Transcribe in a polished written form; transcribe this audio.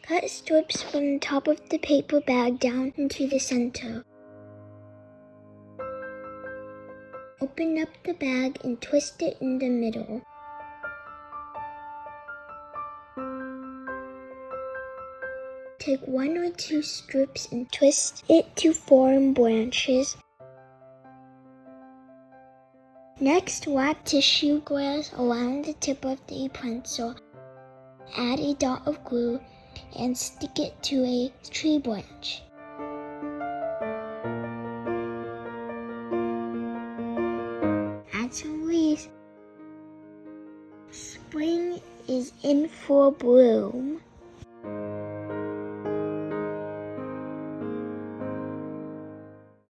Cut strips from the top of the paper bag down into the center. Open up the bag and twist it in the middle. Take 1 or 2 strips and twist it to form branches. Next, wrap tissue grass around the tip of the pencil. Add a dot of glue and stick it to a tree branch. Add some leaves. Spring is in full bloom.